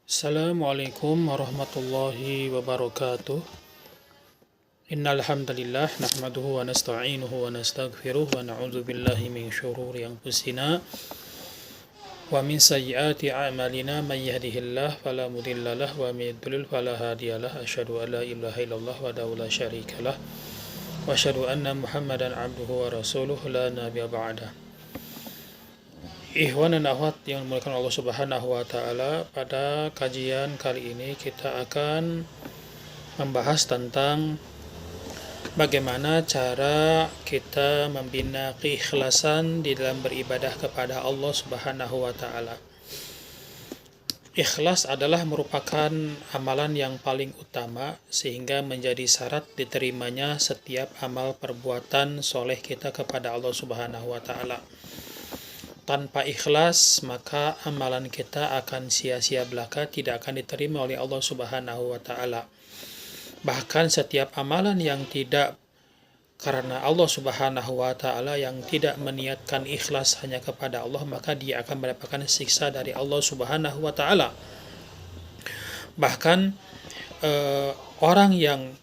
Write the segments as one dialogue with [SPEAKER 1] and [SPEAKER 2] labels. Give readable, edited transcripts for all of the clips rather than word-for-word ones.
[SPEAKER 1] Assalamualaikum warahmatullahi wabarakatuh. Innal hamdalillah nahmaduhu wa nasta'inuhu wa nastaghfiruh wa na'udzu billahi min syururi anfusina wa min sayyiati a'malina may yahdihillahu fala mudilla lahu wa may yudlil fala hadiyalah. Asyhadu an la ilaha illallah wahdahu la syarikalah wa asyhadu anna Muhammadan abduhu wa rasuluh la nabiyya ba'dah. Ikhwan dan akhwat yang dimuliakan Allah Subhanahu wa taala, pada kajian kali ini kita akan membahas tentang bagaimana cara kita membina keikhlasan di dalam beribadah kepada Allah Subhanahu wa taala. Ikhlas adalah merupakan amalan yang paling utama sehingga menjadi syarat diterimanya setiap amal perbuatan soleh kita kepada Allah Subhanahu wa taala. Tanpa ikhlas, maka amalan kita akan sia-sia belaka, tidak akan diterima oleh Allah Subhanahu wa taala. Bahkan setiap amalan yang tidak karena Allah Subhanahu wa taala, yang tidak meniatkan ikhlas hanya kepada Allah, maka dia akan mendapatkan siksa dari Allah Subhanahu wa taala. Bahkan orang yang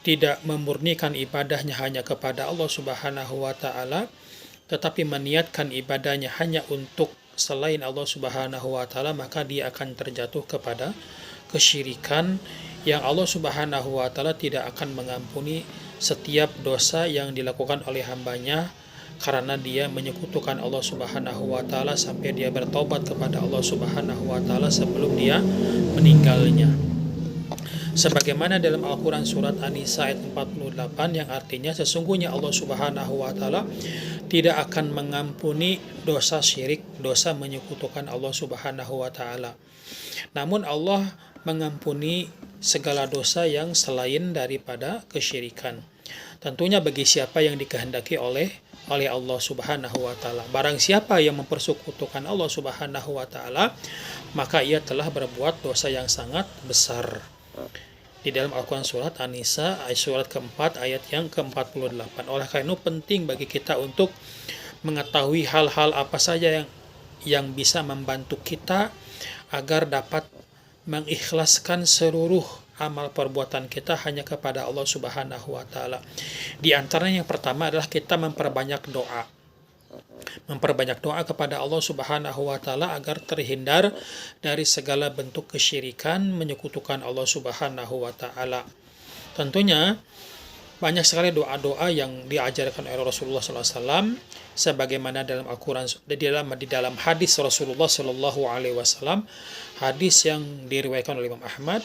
[SPEAKER 1] tidak memurnikan ibadahnya hanya kepada Allah Subhanahu wa taala, tetapi meniatkan ibadahnya hanya untuk selain Allah Subhanahu wa taala, maka dia akan terjatuh kepada kesyirikan yang Allah Subhanahu wa taala tidak akan mengampuni setiap dosa yang dilakukan oleh hambanya, karena dia menyekutukan Allah Subhanahu wa taala sampai dia bertobat kepada Allah Subhanahu wa taala sebelum dia meninggalnya. Sebagaimana dalam Al-Quran surat An-Nisa ayat 48, yang artinya sesungguhnya Allah Subhanahu wa taala tidak akan mengampuni dosa syirik, dosa menyekutukan Allah Subhanahu wa taala. Namun Allah mengampuni segala dosa yang selain daripada kesyirikan. Tentunya bagi siapa yang dikehendaki oleh Allah Subhanahu wa taala. Barang siapa yang mempersekutukan Allah Subhanahu wa taala, maka ia telah berbuat dosa yang sangat besar. Di dalam Al-Quran surat An-Nisa surat keempat ayat yang ke-48. Oleh karena itu penting bagi kita untuk mengetahui hal-hal apa saja yang bisa membantu kita agar dapat mengikhlaskan seluruh amal perbuatan kita hanya kepada Allah Subhanahu wa taala. Di antaranya yang pertama adalah kita memperbanyak doa. Memperbanyak doa kepada Allah Subhanahu wa taala agar terhindar dari segala bentuk kesyirikan, menyekutukan Allah Subhanahu wa taala. Tentunya banyak sekali doa-doa yang diajarkan oleh Rasulullah SAW, sebagaimana dalam Al-Quran, di dalam hadis Rasulullah SAW, hadis yang diriwayatkan oleh Imam Ahmad,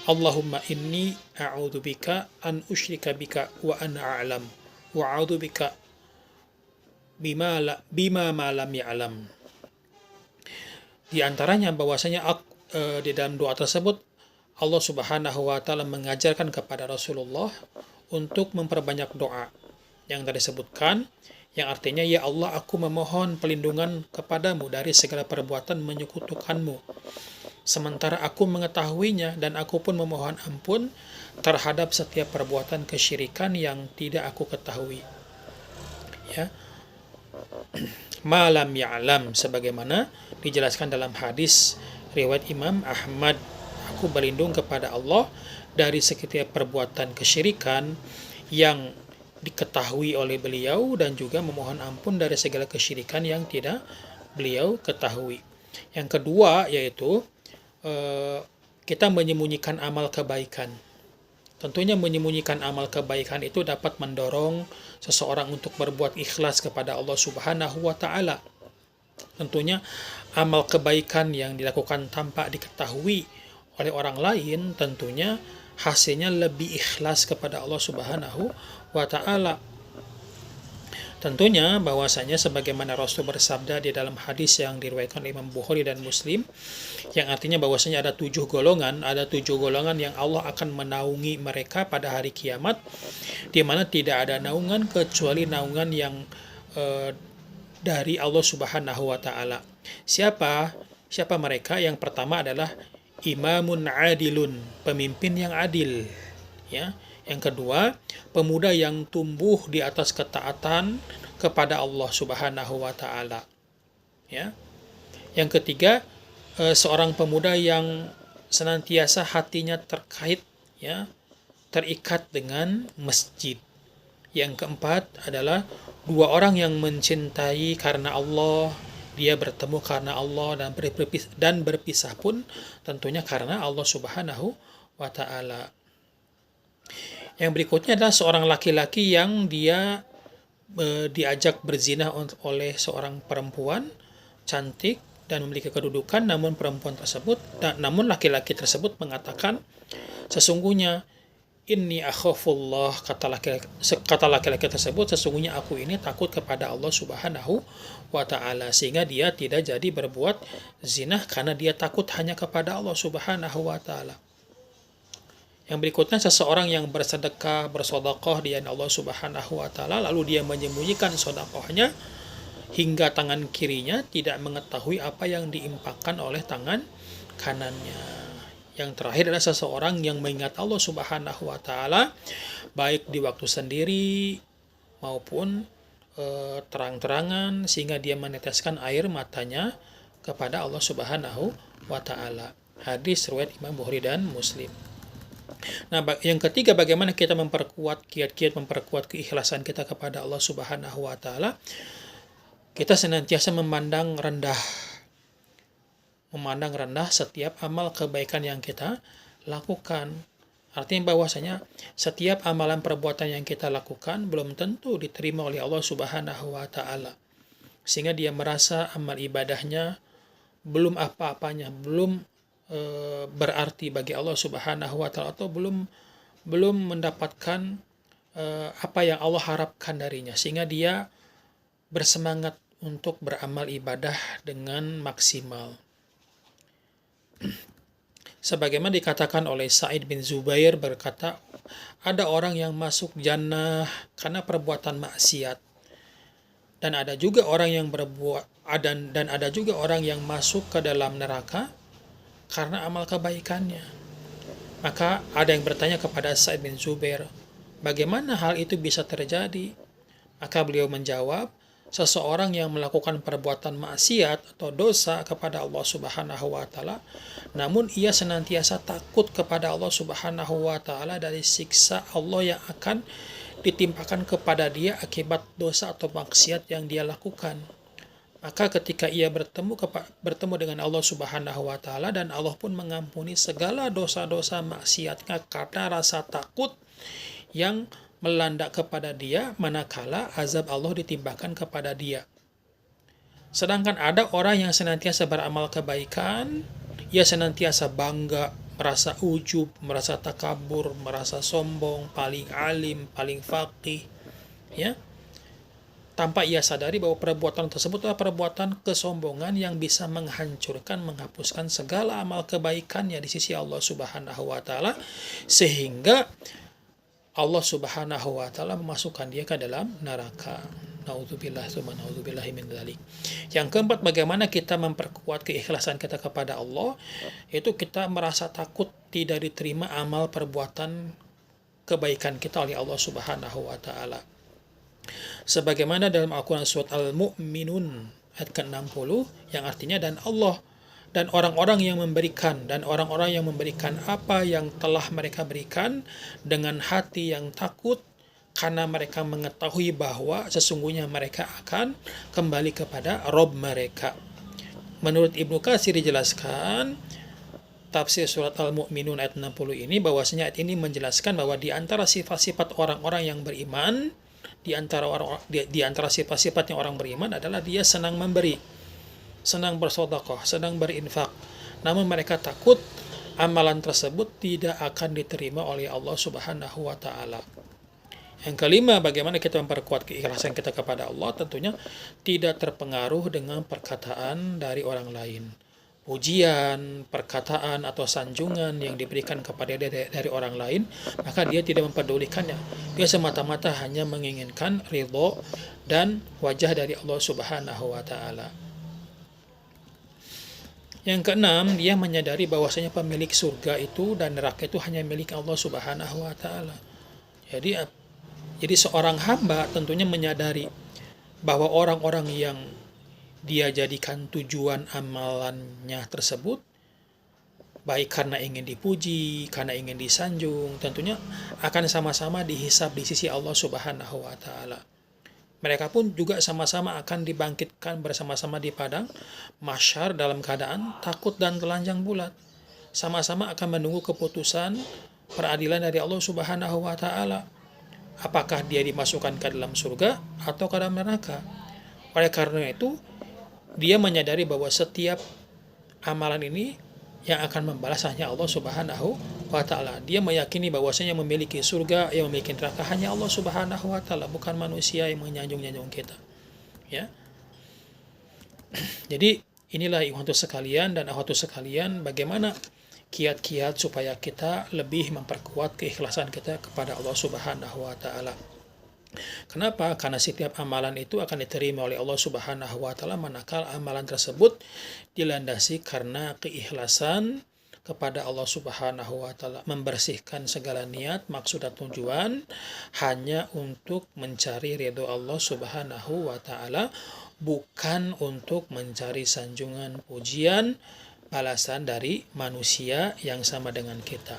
[SPEAKER 1] Allahumma inni a'udzubika an usyrika bika wa ana a'lam wa a'udzubika bima ma lam ya'lam. Di antaranya bahwasanya di dalam doa tersebut Allah Subhanahu wa taala mengajarkan kepada Rasulullah untuk memperbanyak doa yang tadi disebutkan, yang artinya, ya Allah, aku memohon pelindungan kepadamu dari segala perbuatan menyekutukanmu, sementara aku mengetahuinya, dan aku pun memohon ampun terhadap setiap perbuatan kesyirikan yang tidak aku ketahui. Ya, malam ya'lam, sebagaimana dijelaskan dalam hadis riwayat Imam Ahmad, aku berlindung kepada Allah dari setiap perbuatan kesyirikan yang diketahui oleh beliau, dan juga memohon ampun dari segala kesyirikan yang tidak beliau ketahui. Yang kedua yaitu kita menyembunyikan amal kebaikan. Tentunya menyembunyikan amal kebaikan itu dapat mendorong seseorang untuk berbuat ikhlas kepada Allah Subhanahu wa taala. Tentunya amal kebaikan yang dilakukan tanpa diketahui oleh orang lain, tentunya hasilnya lebih ikhlas kepada Allah Subhanahu wa taala. Tentunya bahwasanya sebagaimana Rasul bersabda di dalam hadis yang diriwayatkan oleh Imam Bukhari dan Muslim, yang artinya bahwasanya ada 7 golongan yang Allah akan menaungi mereka pada hari kiamat, di mana tidak ada naungan kecuali naungan yang dari Allah Subhanahu wa taala. Siapa mereka? Yang pertama adalah imamun adilun, pemimpin yang adil, ya. Yang kedua, pemuda yang tumbuh di atas ketaatan kepada Allah Subhanahu wa taala. Ya. Yang ketiga, seorang pemuda yang senantiasa hatinya terkait, ya, terikat dengan masjid. Yang keempat adalah dua orang yang mencintai karena Allah, dia bertemu karena Allah dan berpisah pun tentunya karena Allah Subhanahu wa taala. Yang berikutnya adalah seorang laki-laki yang dia diajak berzina oleh seorang perempuan cantik dan memiliki kedudukan, namun laki-laki tersebut mengatakan, sesungguhnya inni akhafullah, kata laki-laki tersebut, sesungguhnya aku ini takut kepada Allah Subhanahu wa taala, sehingga dia tidak jadi berbuat zina karena dia takut hanya kepada Allah Subhanahu wa taala. Yang berikutnya, seseorang yang bersedekah, bersedekah di jalan Allah Subhanahu wa taala, lalu dia menyembunyikan sedekahnya hingga tangan kirinya tidak mengetahui apa yang diinfakkan oleh tangan kanannya. Yang terakhir adalah seseorang yang mengingat Allah Subhanahu wa taala baik di waktu sendiri maupun terang-terangan, sehingga dia meneteskan air matanya kepada Allah Subhanahu wa taala. Hadis riwayat Imam Bukhari dan Muslim. Nah, yang ketiga, bagaimana kita memperkuat keikhlasan kita kepada Allah Subhanahu wa taala? Kita senantiasa memandang rendah setiap amal kebaikan yang kita lakukan. Artinya bahwasanya setiap amalan perbuatan yang kita lakukan belum tentu diterima oleh Allah Subhanahu wa taala. Sehingga dia merasa amal ibadahnya belum apa-apanya, belum berarti bagi Allah Subhanahu wa taala, atau belum mendapatkan apa yang Allah harapkan darinya, sehingga dia bersemangat untuk beramal ibadah dengan maksimal. Sebagaimana dikatakan oleh Sa'id bin Zubair berkata, ada orang yang masuk jannah karena perbuatan maksiat, dan ada juga orang yang masuk ke dalam neraka karena amal kebaikannya. Maka ada yang bertanya kepada Sa'id bin Zubair, bagaimana hal itu bisa terjadi? Maka beliau menjawab, seseorang yang melakukan perbuatan maksiat atau dosa kepada Allah Subhanahu wa taala, namun ia senantiasa takut kepada Allah Subhanahu wa taala dari siksa Allah yang akan ditimpakan kepada dia akibat dosa atau maksiat yang dia lakukan. Maka ketika ia bertemu dengan Allah Subhanahu wa taala, dan Allah pun mengampuni segala dosa-dosa maksiatnya karena rasa takut yang melanda kepada dia manakala azab Allah ditimpakan kepada dia. Sedangkan ada orang yang senantiasa beramal kebaikan, ia senantiasa bangga, merasa ujub, merasa takabur, merasa sombong, paling alim, paling faqih, ya, tanpa ia sadari bahwa perbuatan tersebut adalah perbuatan kesombongan yang bisa menghapuskan segala amal kebaikannya di sisi Allah Subhanahu wa taala, sehingga Allah Subhanahu wa taala memasukkan dia ke dalam neraka. Nauzubillah tsumma nauzubillahi min dzalik. Yang keempat, bagaimana kita memperkuat keikhlasan kita kepada Allah, itu kita merasa takut tidak diterima amal perbuatan kebaikan kita oleh Allah Subhanahu wa taala. Sebagaimana dalam Al-Quran surat Al-Mu'minun ayat ke-60, yang artinya dan orang-orang yang memberikan apa yang telah mereka berikan dengan hati yang takut, karena mereka mengetahui bahwa sesungguhnya mereka akan kembali kepada Rabb mereka. Menurut Ibnu Katsir dijelaskan, tafsir surat Al-Mu'minun ayat 60 ini, bahwasanya ayat ini menjelaskan bahwa di antara sifat-sifat orang-orang yang beriman, di antara sifat-sifatnya orang beriman adalah dia senang memberi, senang bersedekah, senang berinfak. Namun mereka takut amalan tersebut tidak akan diterima oleh Allah Subhanahu wa taala. Yang kelima, bagaimana kita memperkuat keikhlasan kita kepada Allah, tentunya tidak terpengaruh dengan perkataan dari orang lain. Pujian, perkataan atau sanjungan yang diberikan kepada dia dari orang lain, maka dia tidak mempedulikannya. Dia semata-mata hanya menginginkan ridho dan wajah dari Allah Subhanahu wa taala. Yang keenam, dia menyadari bahwasanya pemilik surga itu dan neraka itu hanya milik Allah Subhanahu wa taala. Jadi seorang hamba tentunya menyadari bahwa orang-orang yang dia jadikan tujuan amalannya tersebut, baik karena ingin dipuji, karena ingin disanjung, tentunya akan sama-sama dihisab di sisi Allah Subhanahu wa Ta'ala. Mereka pun juga sama-sama akan dibangkitkan bersama-sama di padang mahsyar dalam keadaan takut dan telanjang bulat. Sama-sama akan menunggu keputusan peradilan dari Allah Subhanahu wa Ta'ala. Apakah dia dimasukkan ke dalam surga atau ke dalam neraka? Oleh karena itu, dia menyadari bahwa setiap amalan ini yang akan membalas hanya Allah Subhanahu wa Ta'ala. Dia meyakini bahwasanya memiliki surga, yang memiliki neraka hanya Allah Subhanahu wa Ta'ala, bukan manusia yang menyanjung-nyanjung kita. Ya. Jadi inilah ikhwatul sekalian dan akhwatul sekalian, bagaimana kiat-kiat supaya kita lebih memperkuat keikhlasan kita kepada Allah Subhanahu wa Ta'ala. Kenapa? Karena setiap amalan itu akan diterima oleh Allah Subhanahu wa Ta'ala manakala amalan tersebut dilandasi karena keikhlasan kepada Allah Subhanahu wa Ta'ala, membersihkan segala niat, maksud dan tujuan hanya untuk mencari ridho Allah Subhanahu wa Ta'ala, bukan untuk mencari sanjungan, pujian, balasan dari manusia yang sama dengan kita.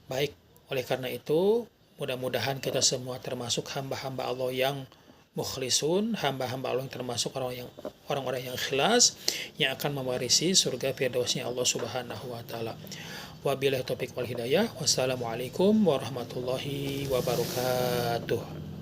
[SPEAKER 1] Baik, oleh karena itu mudah-mudahan kita semua termasuk hamba-hamba Allah yang mukhlisun, hamba-hamba Allah yang termasuk orang-orang yang ikhlas, yang akan mewarisi surga firdausnya Allah Subhanahu wa Ta'ala. Wabillahi taufiq wal hidayah. Wassalamualaikum warahmatullahi wabarakatuh.